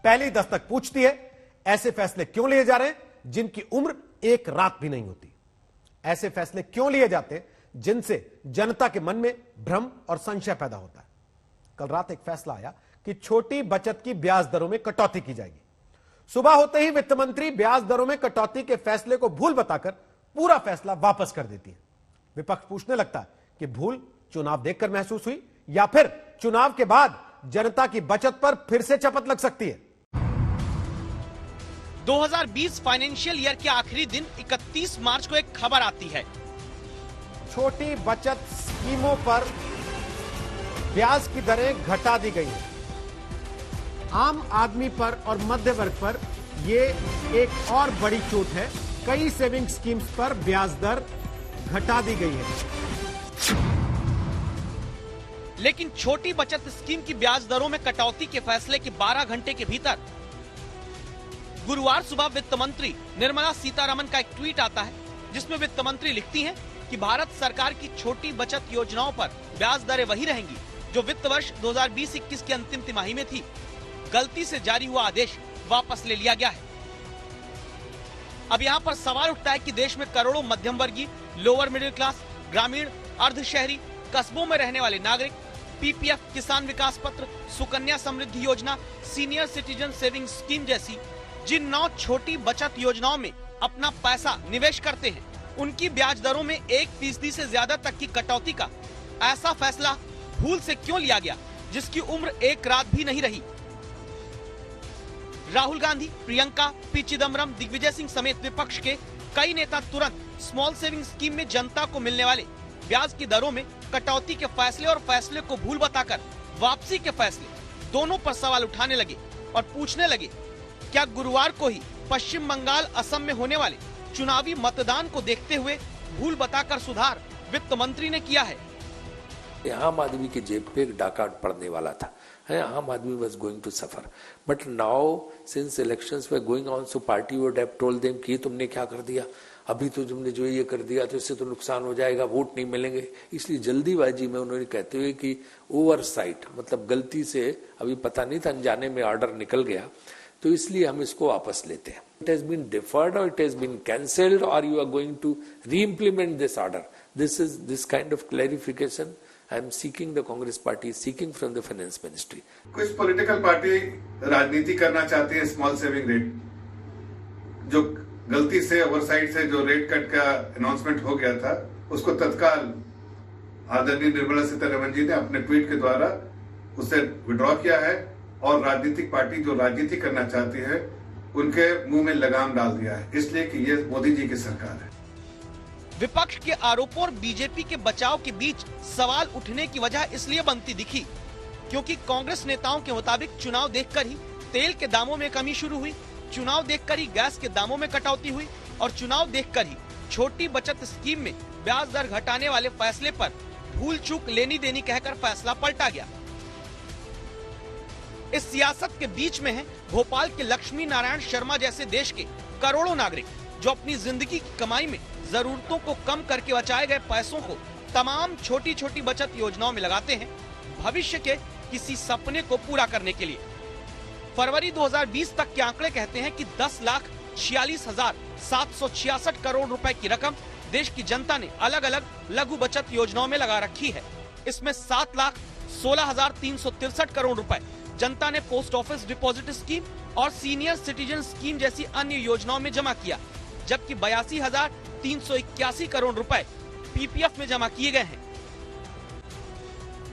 पहली दस्तक पूछती है, ऐसे फैसले क्यों लिए जा रहे हैं जिनकी उम्र एक रात भी नहीं होती? ऐसे फैसले क्यों लिए जाते हैं जिनसे जनता के मन में भ्रम और संशय पैदा होता है? कल रात एक फैसला आया कि छोटी बचत की ब्याज दरों में कटौती की जाएगी। सुबह होते ही वित्त मंत्री ब्याज दरों में कटौती के फैसले को भूल बताकर पूरा फैसला वापस कर देती है। विपक्ष पूछने लगता है कि भूल चुनाव देखकर महसूस हुई या फिर चुनाव के बाद जनता की बचत पर फिर से चपत लग सकती है। 2020 फाइनेंशियल ईयर के आखिरी दिन 31 मार्च को एक खबर आती है। छोटी बचत स्कीमों पर ब्याज की दरें घटा दी गई हैं। आम आदमी पर और मध्य वर्ग पर यह एक और बड़ी चोट है। कई सेविंग स्कीम्स पर ब्याज दर घटा दी गई है। लेकिन छोटी बचत स्कीम की ब्याज दरों में कटौती के फैसले के 12 घंटे के भीतर गुरुवार सुबह वित्त मंत्री निर्मला सीतारमण का एक ट्वीट आता है, जिसमें वित्त मंत्री लिखती हैं कि भारत सरकार की छोटी बचत योजनाओं पर ब्याज दरें वही रहेंगी जो वित्त वर्ष 2020-21 की अंतिम तिमाही में थी। गलती से जारी हुआ आदेश वापस ले लिया गया है। अब यहाँ पर सवाल उठता है कि देश में करोड़ों मध्यम वर्गीय, लोअर मिडिल क्लास, ग्रामीण, अर्ध शहरी, कस्बों में रहने वाले नागरिक पीपीएफ, किसान विकास पत्र, सुकन्या समृद्धि योजना, सीनियर सिटीजन सेविंग स्कीम जैसी जिन 9 छोटी बचत योजनाओं में अपना पैसा निवेश करते हैं, उनकी ब्याज दरों में 1% से ज्यादा तक की कटौती का ऐसा फैसला भूल से क्यों लिया गया, जिसकी उम्र एक रात भी नहीं रही? राहुल गांधी, प्रियंका, पी चिदम्बरम, दिग्विजय सिंह समेत विपक्ष के कई नेता तुरंत स्मॉल सेविंग स्कीम में जनता को मिलने वाले ब्याज की दरों में कटौती के फैसले और फैसले को भूल बताकर वापसी के फैसले दोनों पर सवाल उठाने लगे और पूछने लगे, क्या गुरुवार को ही पश्चिम बंगाल, असम में होने वाले चुनावी मतदान को देखते हुए भूल बताकर सुधार वित्त मंत्री ने किया है? आम आदमी के जेब पे डाका पड़ने वाला था। आम आदमी was going to suffer. But now, since elections were going on, so party would have told them कि तुमने क्या कर दिया, अभी तो तुमने जो ये कर दिया तो इससे तो नुकसान हो जाएगा, वोट नहीं मिलेंगे। इसलिए जल्दीबाजी में उन्होंने कहते हुए कि ओवरसाइट, मतलब गलती से, अभी पता नहीं था, अनजाने में ऑर्डर निकल गया, तो इसलिए हम इसको वापस लेते हैं। It has been deferred or it has been cancelled or you are going to re-implement this order. This kind of clarification I am seeking, the Congress party is seeking from the finance ministry. कुछ political party राजनीति करना चाहती है small saving rate, जो गलती से oversight से जो रेट कट का अनाउंसमेंट हो गया था, उसको तत्काल आदरणीय निर्मला सीतारमण जी ने अपने ट्वीट के द्वारा उसे विड्रॉ किया है और राजनीतिक पार्टी जो राजनीति करना चाहती है उनके मुंह में लगाम डाल दिया है, इसलिए कि ये मोदी जी की सरकार है। विपक्ष के आरोपों और बीजेपी के बचाव के बीच सवाल उठने की वजह इसलिए बनती दिखी क्योंकि कांग्रेस नेताओं के मुताबिक चुनाव देखकर ही तेल के दामों में कमी शुरू हुई, चुनाव देखकर ही गैस के दामों में कटौती हुई और चुनाव देखकर ही छोटी बचत स्कीम में ब्याज दर घटाने वाले फैसले पर भूल चूक लेनी देनी कहकर फैसला पलटा गया। इस सियासत के बीच में है भोपाल के लक्ष्मी नारायण शर्मा जैसे देश के करोड़ों नागरिक जो अपनी जिंदगी की कमाई में जरूरतों को कम करके बचाए गए पैसों को तमाम छोटी छोटी बचत योजनाओं में लगाते हैं भविष्य के किसी सपने को पूरा करने के लिए। फरवरी 2020 तक के आंकड़े कहते हैं कि 10,46,766 करोड़ रुपए की रकम देश की जनता ने अलग अलग लघु बचत योजनाओं में लगा रखी है। इसमें 7,16,363 करोड़ रुपए जनता ने पोस्ट ऑफिस डिपॉजिट स्कीम और सीनियर सिटीजन स्कीम जैसी अन्य योजनाओं में जमा किया, जबकि 82,381 करोड़ रुपए पीपीएफ में जमा किए गए हैं।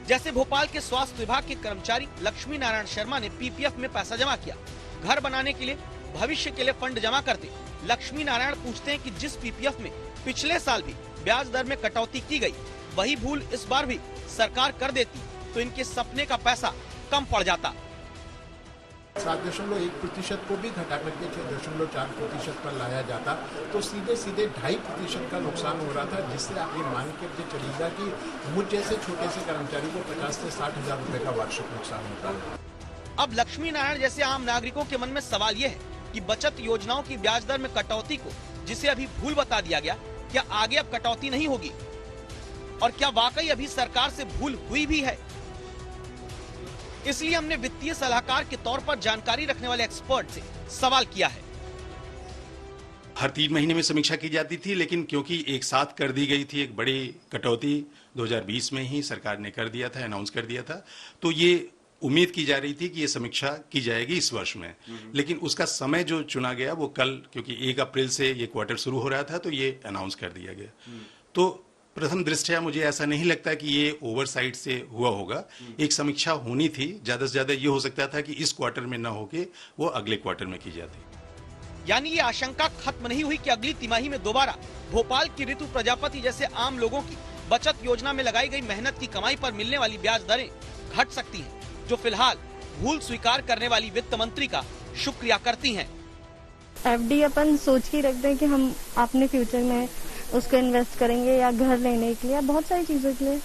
जैसे भोपाल के स्वास्थ्य विभाग के कर्मचारी लक्ष्मी नारायण शर्मा ने पीपीएफ में पैसा जमा किया, घर बनाने के लिए, भविष्य के लिए फंड जमा करते। लक्ष्मी नारायण पूछते हैं कि जिस पीपीएफ में पिछले साल भी ब्याज दर में कटौती की गई, वही भूल इस बार भी सरकार कर देती तो इनके सपने का पैसा कम पड़ जाता। 7.1% को भी घटा करके 6.4% पर लाया जाता तो सीधे 2.5% का नुकसान हो रहा था, जिससे आप ये मान के चलिएगा कि मुझ जैसे छोटे से कर्मचारी को 50 से 60 हजार रुपए का वार्षिक नुकसान होता है। अब लक्ष्मी नारायण जैसे आम नागरिकों के मन में सवाल ये है कि बचत योजनाओं की ब्याज दर में कटौती को जिसे अभी भूल बता दिया गया, क्या आगे अब कटौती नहीं होगी और क्या वाकई अभी सरकार से भूल हुई भी है? इसलिए हमने वित्तीय सलाहकार के तौर पर जानकारी रखने वाले एक्सपर्ट से सवाल किया है। हर 3 महीने में समीक्षा की जाती थी, लेकिन क्योंकि एक साथ कर दी गई थी, एक बड़ी कटौती 2020 में ही सरकार ने कर दिया था, अनाउंस कर दिया था, तो ये उम्मीद की जा रही थी कि ये समीक्षा की जाएगी इस वर्ष में। लेकिन उसका समय जो चुना गया वो कल, क्योंकि 1 अप्रैल से ये क्वार्टर शुरू हो रहा था, तो ये अनाउंस कर दिया गया। तो प्रथम दृष्टया मुझे ऐसा नहीं लगता कि ये ओवरसाइट से हुआ होगा। एक समीक्षा होनी थी, ज्यादा से ज्यादा ये हो सकता था कि इस क्वार्टर में न होके वो अगले क्वार्टर में की जाती। यानी ये आशंका खत्म नहीं हुई कि अगली तिमाही में दोबारा भोपाल की ऋतु प्रजापति जैसे आम लोगों की बचत योजना में लगाई गई मेहनत की कमाई पर मिलने वाली ब्याज दरें घट सकती हैं, जो फिलहाल भूल स्वीकार करने वाली वित्त मंत्री का शुक्रिया करती हैं। एफडी अपन सोच के रखते हैं कि हम अपने फ्यूचर में उसको इन्वेस्ट करेंगे या घर लेने के लिए, बहुत सारी चीजों के लिए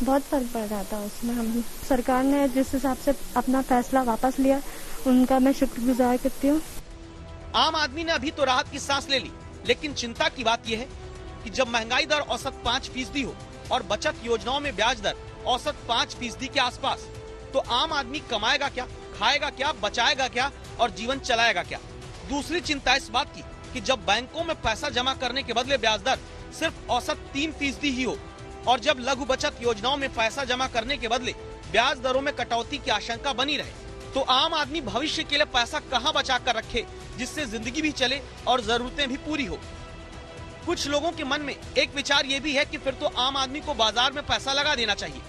बहुत फर्क पड़ जाता है उसमें। हम सरकार ने जिस हिसाब से अपना फैसला वापस लिया, उनका मैं शुक्रगुजार करती हूँ। आम आदमी ने अभी तो राहत की सांस ले ली, लेकिन चिंता की बात यह है कि जब महंगाई दर औसत 5% हो और बचत योजनाओं में ब्याज दर औसत 5% के आसपास, तो आम आदमी कमाएगा क्या, खाएगा क्या, बचाएगा क्या और जीवन चलाएगा क्या। दूसरी चिंता इस बात की कि जब बैंकों में पैसा जमा करने के बदले ब्याज दर सिर्फ औसत 3% ही हो और जब लघु बचत योजनाओं में पैसा जमा करने के बदले ब्याज दरों में कटौती की आशंका बनी रहे, तो आम आदमी भविष्य के लिए पैसा कहां बचा कर रखे जिससे जिंदगी भी चले और जरूरतें भी पूरी हो। कुछ लोगों के मन में एक विचार ये भी है कि फिर तो आम आदमी को बाजार में पैसा लगा देना चाहिए,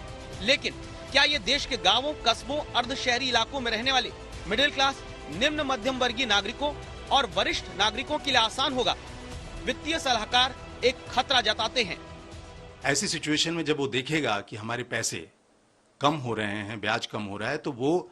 लेकिन क्या ये देश के गांवों, कस्बों, अर्ध शहरी इलाकों में रहने वाले मिडिल क्लास, निम्न मध्यम वर्गीय नागरिकों और वरिष्ठ नागरिकों के लिए आसान होगा? वित्तीय सलाहकार एक खतरा जताते हैं। ऐसी सिचुएशन में जब वो देखेगा कि हमारे पैसे कम हो रहे हैं, ब्याज कम हो रहा है, तो वो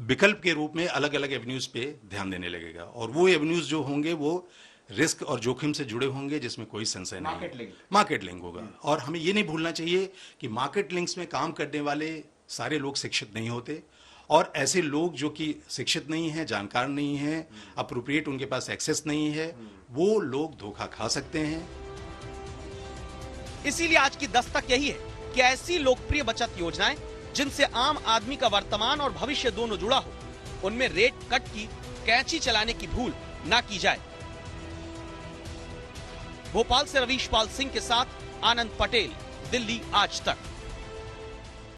विकल्प के रूप में अलग अलग एवेन्यूज पे ध्यान देने लगेगा, और वो एवेन्यूज जो होंगे वो रिस्क और जोखिम से जुड़े होंगे, जिसमें कोई संशय नहीं। मार्केट लिंक होगा। और हमें ये नहीं भूलना चाहिए कि मार्केट लिंक्स में काम करने वाले सारे लोग शिक्षित नहीं होते, और ऐसे लोग जो कि शिक्षित नहीं है, जानकार नहीं है, अप्रोप्रिएट उनके पास एक्सेस नहीं है, वो लोग धोखा खा सकते हैं। इसीलिए आज की दस्तक यही है कि ऐसी लोकप्रिय बचत योजनाएं जिनसे आम आदमी का वर्तमान और भविष्य दोनों जुड़ा हो, उनमें रेट कट की कैंची चलाने की भूल ना की जाए। भोपाल से रवीश पाल सिंह के साथ आनंद पटेल, दिल्ली आज तक।